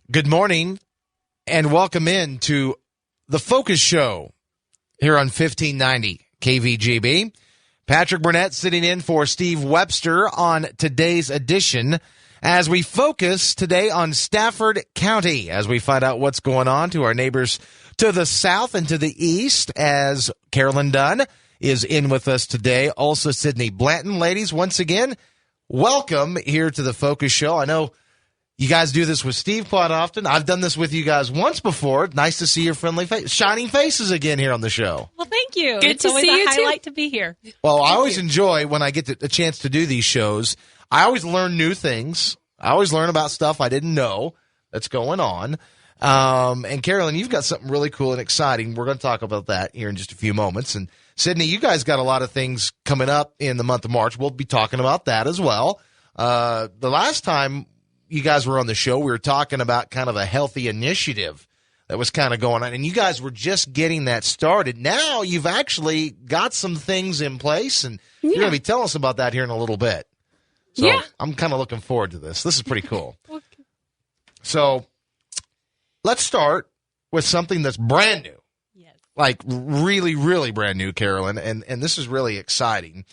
Good morning and welcome in to the Focus Show here on 1590 KVGB. Patrick Burnett sitting in for Steve Webster on today's edition as we focus today on Stafford County as we find out what's going on to our neighbors to the south and to the east as Carolyn Dunn is in with us today. Also Sydney Blanton. Ladies, once again, welcome here to the Focus Show. I know you guys do this with Steve quite often. I've done this with you guys once before. Nice to see your friendly face, shining faces again here on the show. Well, thank you. Good to see you, It's always a highlight to be here. Well, I always enjoy when I get a chance to do these shows. I always learn new things. I always learn about stuff I didn't know that's going on. And Carolyn, you've got something really cool and exciting. We're going to talk about that here in just a few moments. And Sydney, you guys got a lot of things coming up in the month of March. We'll be talking about that as well. The last time you guys were on the show, we were talking about kind of a healthy initiative that was kind of going on, and you guys were just getting that started. Now you've actually got some things in place, and you're going to be telling us about that here in a little bit. So I'm kind of looking forward to this. This is pretty cool. Okay. So let's start with something that's brand new. Yes. Like really, really brand new, Carolyn, and this is really exciting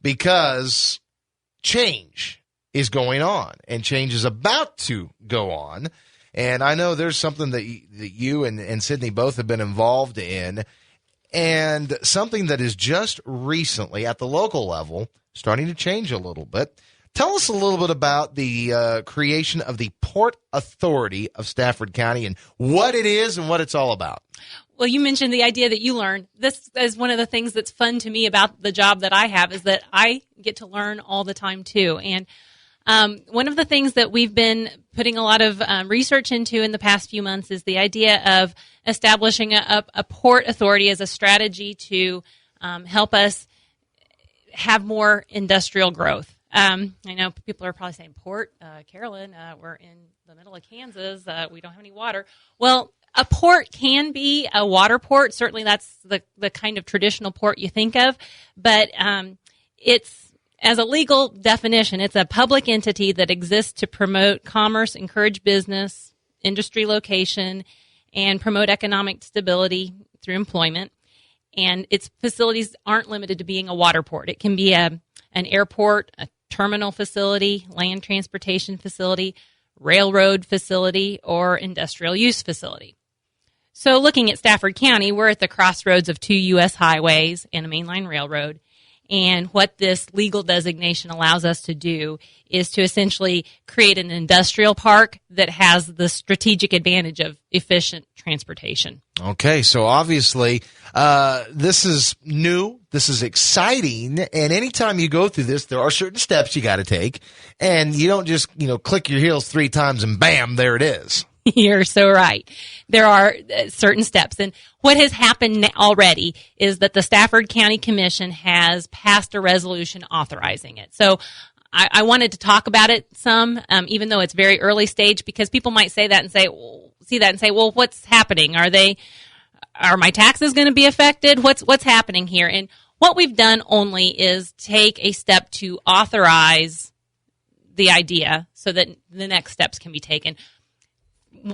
because change is going on, and change is about to go on. And I know there's something that you and Sydney both have been involved in, and something that is just recently at the local level starting to change a little bit. Tell us a little bit about the creation of the Port Authority of Stafford County and what it is and what it's all about. Well, you mentioned the idea that you learned. This is one of the things that's fun to me about the job that I have, is that I get to learn all the time too. And one of the things that we've been putting a lot of research into in the past few months is the idea of establishing a port authority as a strategy to help us have more industrial growth. I know people are probably saying, port, Carolyn, we're in the middle of Kansas. We don't have any water. Well, a port can be a water port. Certainly that's the kind of traditional port you think of. But it's, as a legal definition, it's a public entity that exists to promote commerce, encourage business, industry location, and promote economic stability through employment. And its facilities aren't limited to being a water port. It can be an airport, a terminal facility, land transportation facility, railroad facility, or industrial use facility. So looking at Stafford County, we're at the crossroads of 2 U.S. highways and a mainline railroad. And what this legal designation allows us to do is to essentially create an industrial park that has the strategic advantage of efficient transportation. Okay, so obviously this is new, this is exciting, and anytime you go through this, there are certain steps you got to take, and you don't just, click your heels 3 times and bam, there it is. You're so right. There are certain steps. And what has happened already is that the Stafford County Commission has passed a resolution authorizing it. So I wanted to talk about it some, even though it's very early stage, because people might say that and say, well, what's happening? Are my taxes going to be affected? What's happening here? And what we've done only is take a step to authorize the idea so that the next steps can be taken.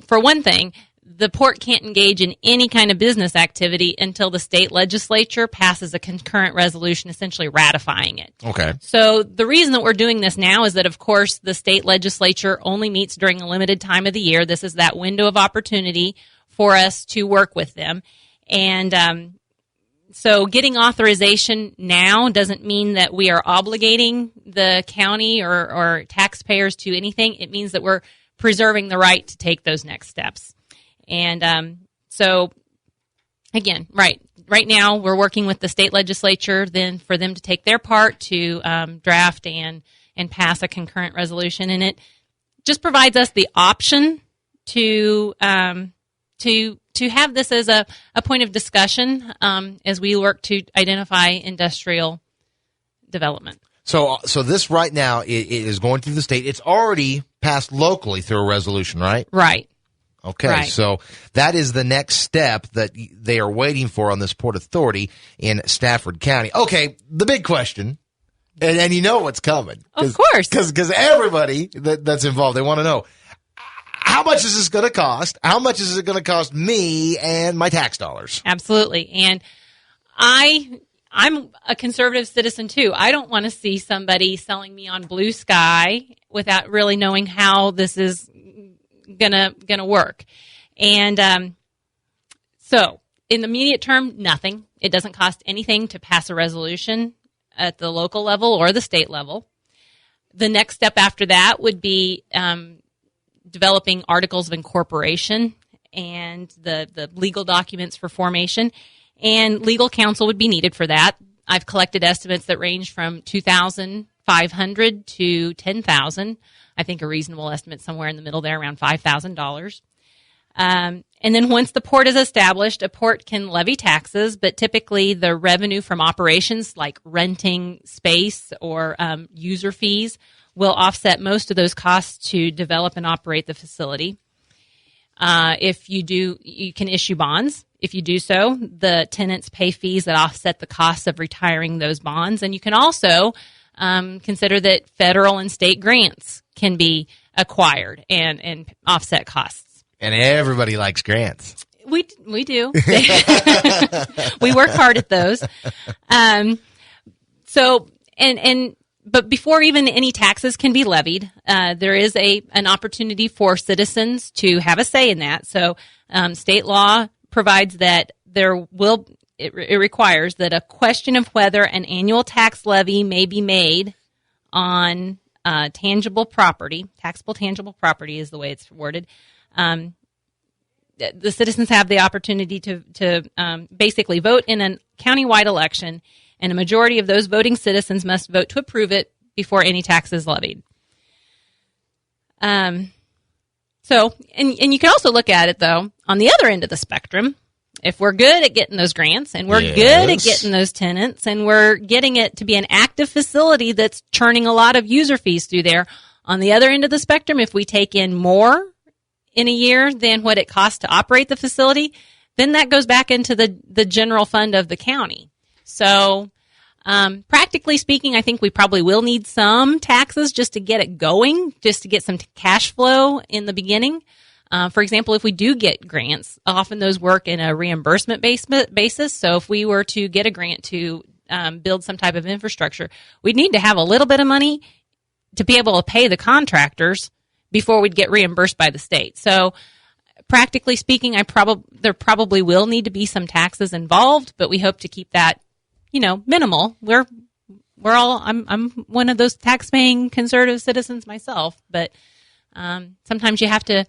For one thing, the port can't engage in any kind of business activity until the state legislature passes a concurrent resolution essentially ratifying it. Okay. So the reason that we're doing this now is that, of course, the state legislature only meets during a limited time of the year. This is that window of opportunity for us to work with them. And so getting authorization now doesn't mean that we are obligating the county or taxpayers to anything. It means that we're preserving the right to take those next steps. And so, again, right now we're working with the state legislature then for them to take their part to draft and pass a concurrent resolution. And it just provides us the option to have this as a point of discussion as we work to identify industrial development. So this right now it is going through the state. It's already passed locally through a resolution, right? Right. Okay, right. So that is the next step that they are waiting for on this Port Authority in Stafford County. Okay, the big question, and you know what's coming. Of course. Because everybody that's involved, they want to know, how much is this going to cost? How much is it going to cost me and my tax dollars? Absolutely. And I'm a conservative citizen too. I don't want to see somebody selling me on blue sky without really knowing how this is gonna work. And so in the immediate term, nothing. It doesn't cost anything to pass a resolution at the local level or the state level. The next step after that would be developing articles of incorporation and the legal documents for formation. And legal counsel would be needed for that. I've collected estimates that range from $2,500 to $10,000. I think a reasonable estimate somewhere in the middle there, around $5,000. And then once the port is established, a port can levy taxes, but typically the revenue from operations like renting space or user fees will offset most of those costs to develop and operate the facility. If you do, you can issue bonds. If you do so, the tenants pay fees that offset the costs of retiring those bonds. And you can also consider that federal and state grants can be acquired and offset costs. And everybody likes grants. We do. We work hard at those. But before even any taxes can be levied, there is an opportunity for citizens to have a say in that. So state law provides that it requires that a question of whether an annual tax levy may be made on tangible property, taxable tangible property is the way it's worded. The citizens have the opportunity to basically vote in a countywide election, and a majority of those voting citizens must vote to approve it before any tax is levied. So you can also look at it, though, on the other end of the spectrum. If we're good at getting those grants and we're good at getting those tenants and we're getting it to be an active facility that's churning a lot of user fees through there, on the other end of the spectrum, if we take in more in a year than what it costs to operate the facility, then that goes back into the general fund of the county. So practically speaking, I think we probably will need some taxes just to get it going, just to get some cash flow in the beginning. For example, if we do get grants, often those work in a reimbursement basis. So if we were to get a grant to build some type of infrastructure, we'd need to have a little bit of money to be able to pay the contractors before we'd get reimbursed by the state. So practically speaking, there probably will need to be some taxes involved, but we hope to keep that, minimal. I'm one of those tax-paying conservative citizens myself, but sometimes you have to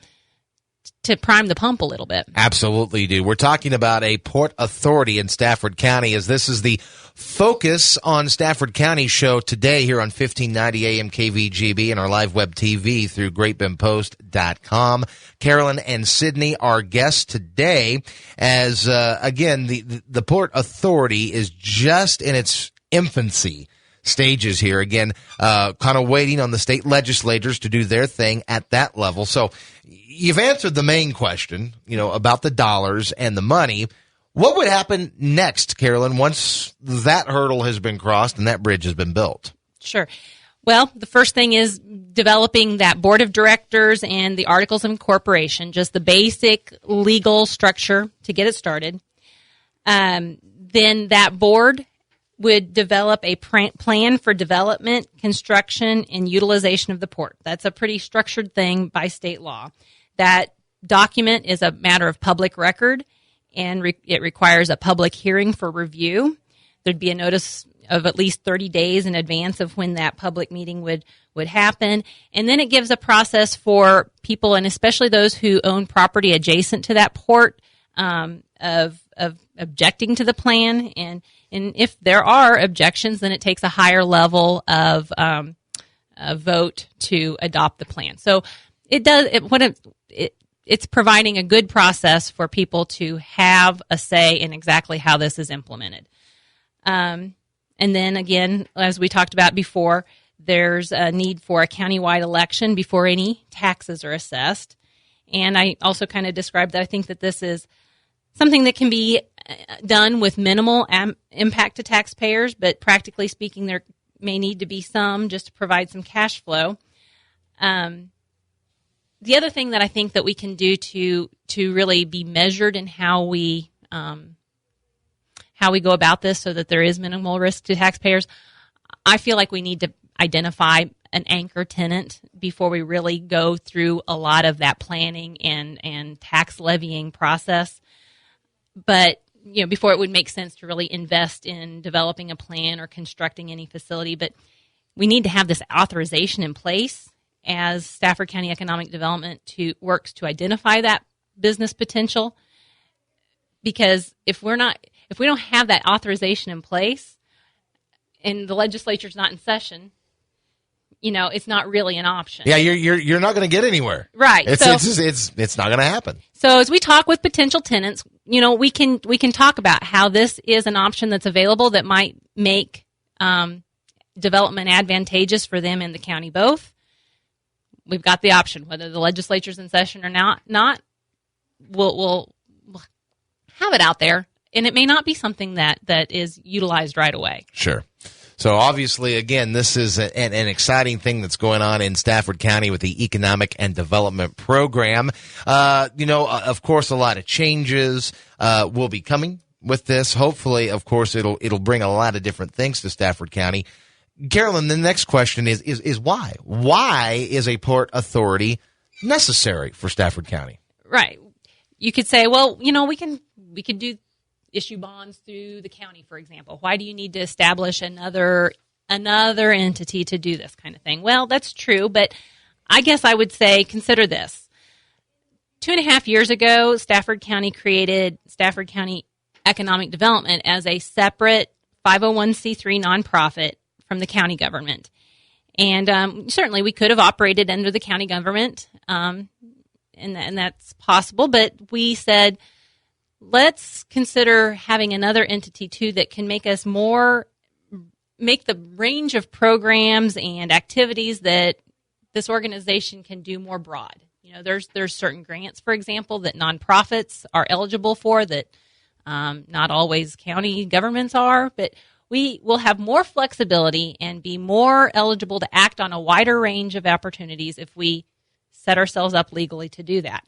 prime the pump a little bit. Absolutely do. We're talking about a port authority in Stafford County, as this is the Focus on Stafford County show today here on 1590 AM KVGB and our live web TV through GreatBendPost.com. Carolyn and Sydney are guests today, as again, the port authority is just in its infancy stages here. Again, kind of waiting on the state legislators to do their thing at that level. So you've answered the main question, about the dollars and the money. What would happen next, Carolyn, once that hurdle has been crossed and that bridge has been built? Sure. Well, the first thing is developing that board of directors and the articles of incorporation, just the basic legal structure to get it started. Then that board would develop a plan for development, construction, and utilization of the port. That's a pretty structured thing by state law. That document is a matter of public record, and it requires a public hearing for review. There'd be a notice of at least 30 days in advance of when that public meeting would happen. And then it gives a process for people, and especially those who own property adjacent to that port, of objecting to the plan. And if there are objections, then it takes a higher level of a vote to adopt the plan. So it's providing a good process for people to have a say in exactly how this is implemented. And then again, as we talked about before, there's a need for a countywide election before any taxes are assessed. And I also kind of described that I think that this is something that can be done with minimal impact to taxpayers, but practically speaking, there may need to be some just to provide some cash flow. the other thing that I think that we can do to really be measured in how we go about this so that there is minimal risk to taxpayers, I feel like we need to identify an anchor tenant before we really go through a lot of that planning and tax levying process. But, before it would make sense to really invest in developing a plan or constructing any facility. But we need to have this authorization in place as Stafford County Economic Development works to identify that business potential. Because if we don't have that authorization in place and the legislature's not in session, it's not really an option. Yeah, you're not going to get anywhere. Right. It's not going to happen. So as we talk with potential tenants, we can talk about how this is an option that's available that might make development advantageous for them and the county both. We've got the option, whether the legislature's in session or not. We'll have it out there, and it may not be something that is utilized right away. Sure. So obviously, again, this is an exciting thing that's going on in Stafford County with the Economic and Development Program. Of course, a lot of changes will be coming with this. Hopefully, of course, it'll bring a lot of different things to Stafford County. Carolyn, the next question is why? Why is a port authority necessary for Stafford County? Right. You could say, well, we could issue bonds through the county, for example. Why do you need to establish another entity to do this kind of thing? Well, that's true, but I guess I would say consider this. 2.5 years ago, Stafford County created Stafford County Economic Development as a separate 501c3 nonprofit from the county government. And certainly we could have operated under the county government, and that's possible, but we said, let's consider having another entity, too, that can make the range of programs and activities that this organization can do more broad. There's certain grants, for example, that nonprofits are eligible for that not always county governments are, but we will have more flexibility and be more eligible to act on a wider range of opportunities if we set ourselves up legally to do that.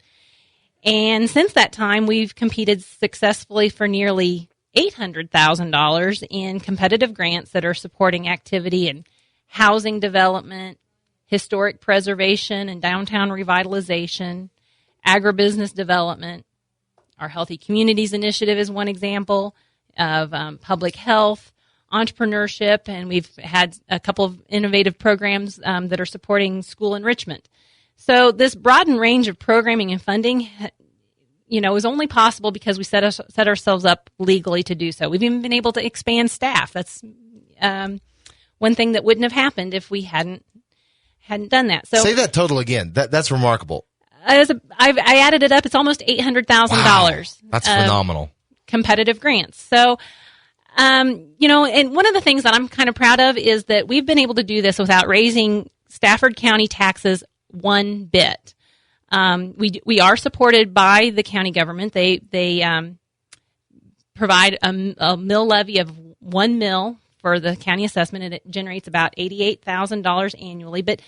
And since that time, we've competed successfully for nearly $800,000 in competitive grants that are supporting activity in housing development, historic preservation and downtown revitalization, agribusiness development. Our Healthy Communities Initiative is one example of public health, entrepreneurship, and we've had a couple of innovative programs that are supporting school enrichment. So this broadened range of programming and funding, is only possible because we set ourselves up legally to do so. We've even been able to expand staff. That's one thing that wouldn't have happened if we hadn't done that. So say that total again. That's remarkable. I added it up. It's almost $800,000. Wow, that's phenomenal. Competitive grants. So, and one of the things that I'm kind of proud of is that we've been able to do this without raising Stafford County taxes one bit. We are supported by the county government. They provide a mill levy of 1 mill for the county assessment, and it generates about $88,000 annually. But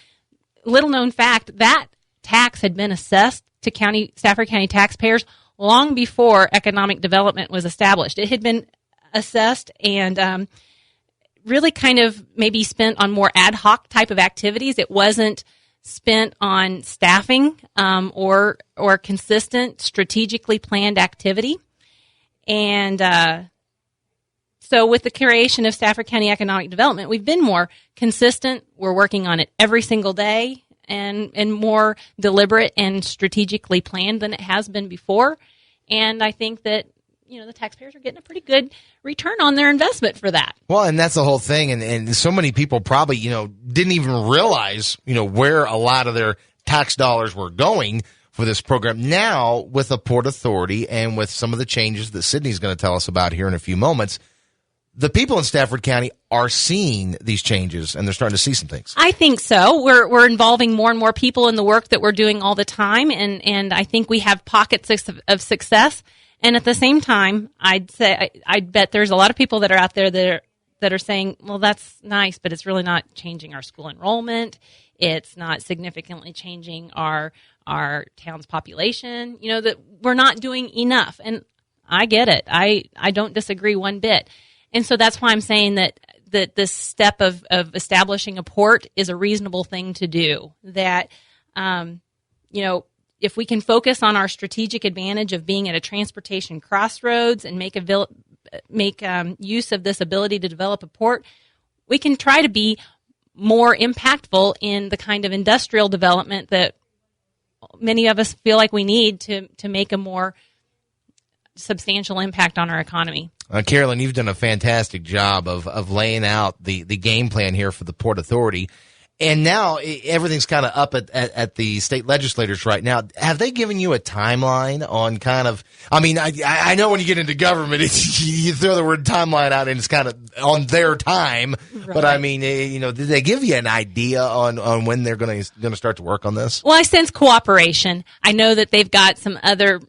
little known fact, that tax had been assessed to Stafford County taxpayers long before economic development was established. It had been assessed and really kind of maybe spent on more ad hoc type of activities. It wasn't spent on staffing or consistent, strategically planned activity. And so with the creation of Stafford County Economic Development, we've been more consistent. We're working on it every single day and more deliberate and strategically planned than it has been before. And I think that, the taxpayers are getting a pretty good return on their investment for that. Well, and that's the whole thing. And so many people probably, didn't even realize, where a lot of their tax dollars were going for this program. Now, with the Port Authority and with some of the changes that Sydney's going to tell us about here in a few moments, the people in Stafford County are seeing these changes, and they're starting to see some things. I think so. We're involving more and more people in the work that we're doing all the time, and I think we have pockets of success. And at the same time, I'd bet there's a lot of people that are out there that are saying, well, that's nice, but it's really not changing our school enrollment. It's not significantly changing our our town's population, that we're not doing enough. And I get it. I don't disagree one bit. And so that's why I'm saying that this step of establishing a port is a reasonable thing to do. That, if we can focus on our strategic advantage of being at a transportation crossroads and make use of this ability to develop a port, we can try to be more impactful in the kind of industrial development that many of us feel like we need to make a more substantial impact on our economy. Carolyn, you've done a fantastic job of laying out the game plan here for the Port Authority. And now everything's kind of up at the state legislators right now. Have they given you a timeline on kind of, I know when you get into government, you throw the word timeline out and it's kind of on their time. Right. But did they give you an idea on when they're going to start to work on this? Well, I sense cooperation. I know that they've got some other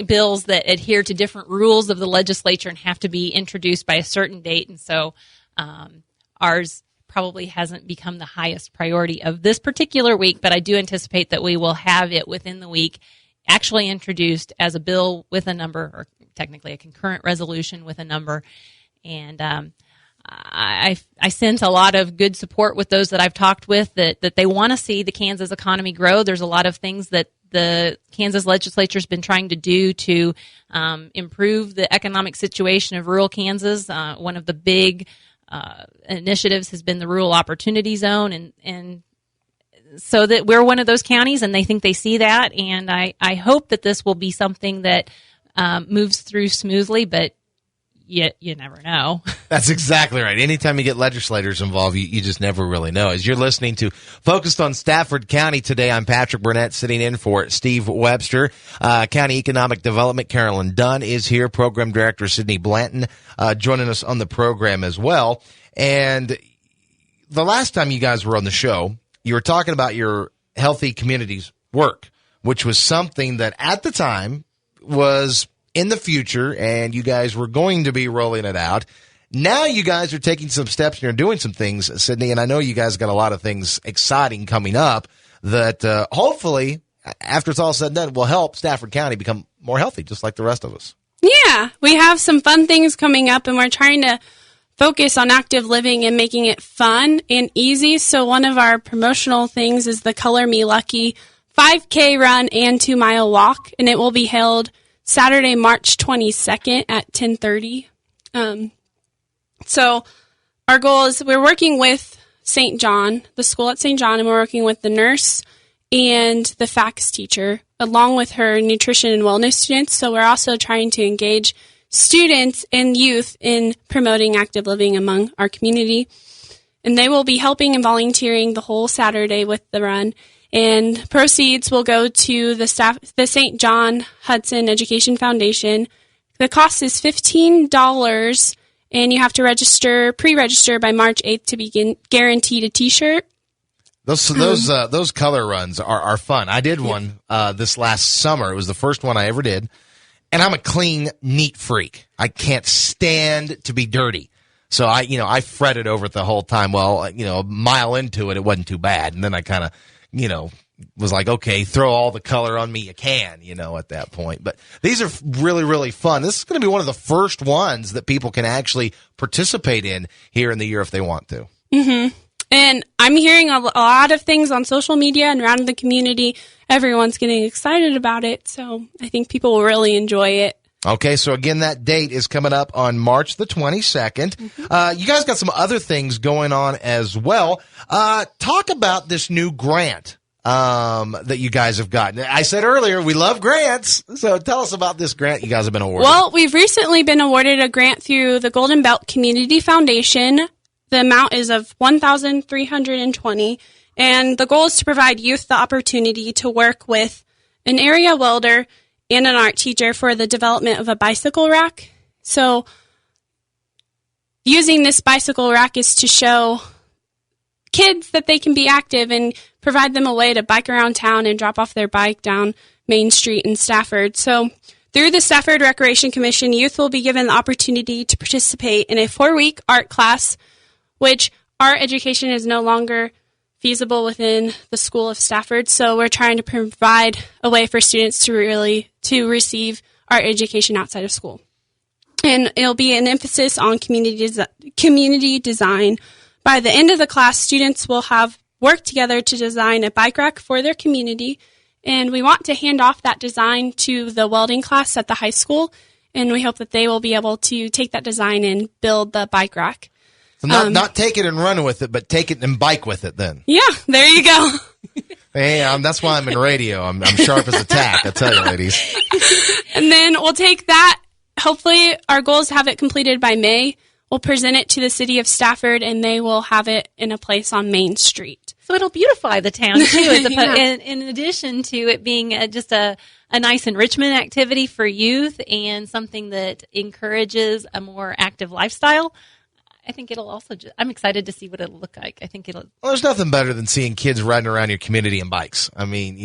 bills that adhere to different rules of the legislature and have to be introduced by a certain date. And so ours probably hasn't become the highest priority of this particular week, but I do anticipate that we will have it within the week actually introduced as a bill with a number, or technically a concurrent resolution with a number. And I sense a lot of good support with those that I've talked with that they want to see the Kansas economy grow. There's a lot of things that the Kansas legislature has been trying to do to improve the economic situation of rural Kansas. One of the big initiatives has been the Rural Opportunity Zone, and so that we're one of those counties, and they think they see that, and I hope that this will be something that moves through smoothly, but you never know. That's exactly right. Anytime you get legislators involved, you just never really know. As you're listening to Focused on Stafford County today, I'm Patrick Burnett sitting in for Steve Webster. County Economic Development, Carolyn Dunn is here. Program Director Sydney Blanton joining us on the program as well. And the last time you guys were on the show, you were talking about your Healthy Communities work, which was something that at the time was in the future, and you guys were going to be rolling it out. Now you guys are taking some steps and you're doing some things, Sydney, and I know you guys got a lot of things exciting coming up that hopefully, after it's all said and done, will help Stafford County become more healthy, just like the rest of us. Yeah, we have some fun things coming up, and we're trying to focus on active living and making it fun and easy. So one of our promotional things is the Color Me Lucky 5K run and 2-mile walk, and it will be held Saturday, March 22nd at 10:30. So our goal is we're working with St. John, the school at St. John, and we're working with the nurse and the FACS teacher, along with her nutrition and wellness students. So we're also trying to engage students and youth in promoting active living among our community. And they will be helping and volunteering the whole Saturday with the run. And proceeds will go to the St. John Hudson Education Foundation. The cost is $15, and you have to pre-register by March 8th to be guaranteed a T-shirt. Those color runs are fun. I did one this last summer. It was the first one I ever did, and I'm a clean, neat freak. I can't stand to be dirty. So I fretted over it the whole time. Well, a mile into it, it wasn't too bad, and then I kind of was like, okay, throw all the color on me you can, at that point. But these are really, really fun. This is going to be one of the first ones that people can actually participate in here in the year if they want to. Mm-hmm. And I'm hearing a lot of things on social media and around the community. Everyone's getting excited about it. So I think people will really enjoy it. Okay, so again, that date is coming up on March the 22nd. Mm-hmm. You guys got some other things going on as well. Talk about this new grant that you guys have gotten. I said earlier, we love grants. So tell us about this grant you guys have been awarded. Well, we've recently been awarded a grant through the Golden Belt Community Foundation. The amount is of $1,320, and the goal is to provide youth the opportunity to work with an area welder and an art teacher for the development of a bicycle rack. So using this bicycle rack is to show kids that they can be active and provide them a way to bike around town and drop off their bike down Main Street in Stafford. So through the Stafford Recreation Commission, youth will be given the opportunity to participate in a 4-week art class, which art education is no longer feasible within the School of Stafford. So we're trying to provide a way for students to receive our education outside of school. And it'll be an emphasis on community design. By the end of the class, students will have worked together to design a bike rack for their community. And we want to hand off that design to the welding class at the high school. And we hope that they will be able to take that design and build the bike rack. So not take it and run with it, but take it and bike with it then. Yeah, there you go. Hey, that's why I'm in radio. I'm sharp as a tack, I tell you, ladies. And then we'll take that. Hopefully, our goal is to have it completed by May. We'll present it to the city of Stafford, and they will have it in a place on Main Street. So it'll beautify the town, too, in addition to it being just a nice enrichment activity for youth and something that encourages a more active lifestyle. I think it'll also I'm excited to see what it'll look like. I think it'll. Well, there's nothing better than seeing kids riding around your community in bikes. I mean,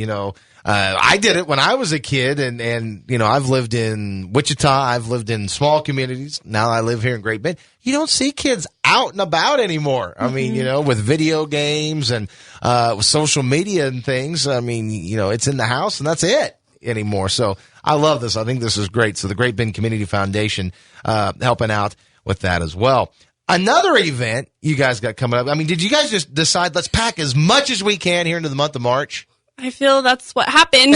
I did it when I was a kid, and I've lived in Wichita. I've lived in small communities. Now I live here in Great Bend. You don't see kids out and about anymore. I mean, with video games and with social media and things. I mean, it's in the house and that's it anymore. So I love this. I think this is great. So the Great Bend Community Foundation helping out with that as well. Another event you guys got coming up. I mean, did you guys just decide let's pack as much as we can here into the month of March? I feel that's what happened.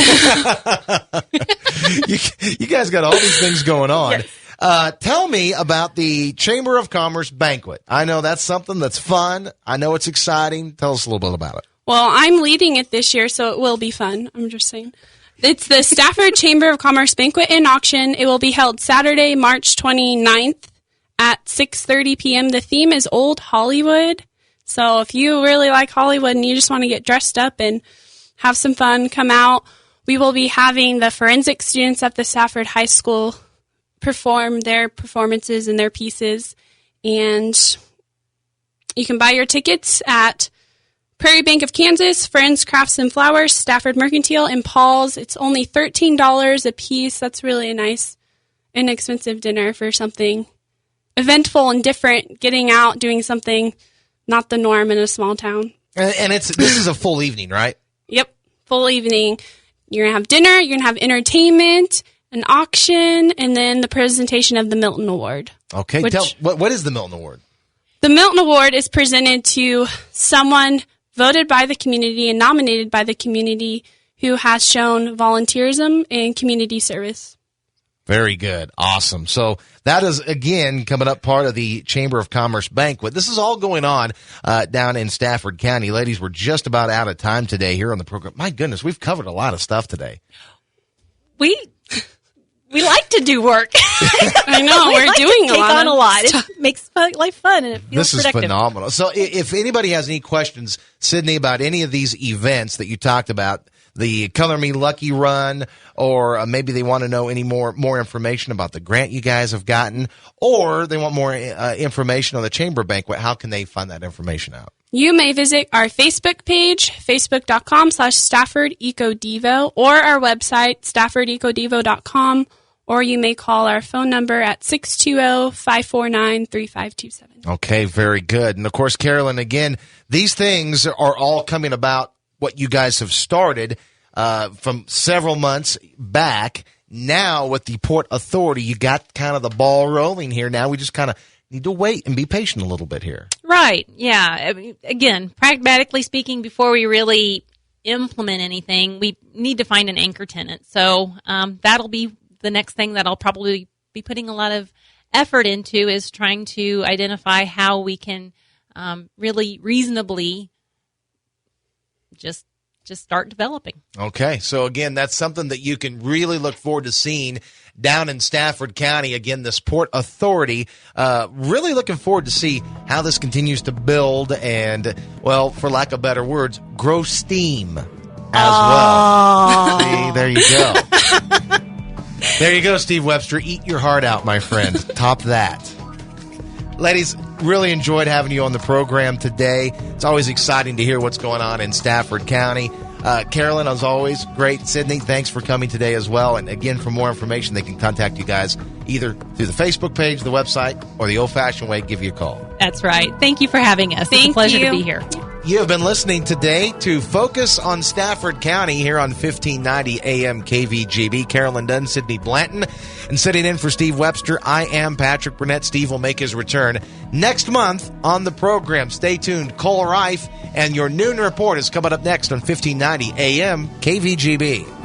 You guys got all these things going on. Yes. Tell me about the Chamber of Commerce banquet. I know that's something that's fun. I know it's exciting. Tell us a little bit about it. Well, I'm leading it this year, so it will be fun. I'm just saying. It's the Stafford Chamber of Commerce banquet and auction. It will be held Saturday, March 29th. At 6:30 p.m. The theme is Old Hollywood. So if you really like Hollywood and you just want to get dressed up and have some fun, come out. We will be having the forensic students at the Stafford High School perform their performances and their pieces. And you can buy your tickets at Prairie Bank of Kansas, Friends Crafts and Flowers, Stafford Mercantile, and Paul's. It's only $13 a piece. That's really a nice, inexpensive dinner for something eventful and different, getting out, doing something not the norm in a small town. And this is a full evening, right? Yep, full evening. You're going to have dinner, you're going to have entertainment, an auction, and then the presentation of the Milton Award. Okay, what is the Milton Award? The Milton Award is presented to someone voted by the community and nominated by the community who has shown volunteerism and community service. Very good. Awesome. So that is, again, coming up part of the Chamber of Commerce banquet. This is all going on down in Stafford County. Ladies, we're just about out of time today here on the program. My goodness, we've covered a lot of stuff today. We like to do work. I know. We're like doing to take on a lot. It makes life fun and it feels This productive. is phenomenal. So if anybody has any questions, Sydney, about any of these events that you talked about, the Color Me Lucky Run, or maybe they want to know any more information about the grant you guys have gotten, or they want more information on the Chamber Banquet, how can they find that information out? You may visit our Facebook page, facebook.com/StaffordEcoDevo, or our website, StaffordEcoDevo.com, or you may call our phone number at 620-549-3527. Okay, very good. And of course, Carolyn, again, these things are all coming about what you guys have started from several months back. Now with the Port Authority, you got kind of the ball rolling here. Now we just kind of need to wait and be patient a little bit here. Right. Yeah. I mean, again, pragmatically speaking, before we really implement anything, we need to find an anchor tenant. So that'll be the next thing that I'll probably be putting a lot of effort into, is trying to identify how we can really reasonably just start developing. Okay. So again, that's something that you can really look forward to seeing down in Stafford County. Again, this Port Authority, really looking forward to see how this continues to build and, well, for lack of better words, grow steam as well. See, there you go. There you go, Steve Webster. Eat your heart out, my friend. Top that. Ladies, really enjoyed having you on the program today. It's always exciting to hear what's going on in Stafford County. Carolyn, as always, great. Sydney, thanks for coming today as well. And again, for more information, they can contact you guys either through the Facebook page, the website, or the old-fashioned way, give you a call. That's right. Thank you for having us. It's a pleasure to be here. You have been listening today to Focus on Stafford County here on 1590 AM KVGB. Carolyn Dunn, Sydney Blanton, and sitting in for Steve Webster, I am Patrick Burnett. Steve will make his return next month on the program. Stay tuned. Cole Reif and your noon report is coming up next on 1590 AM KVGB.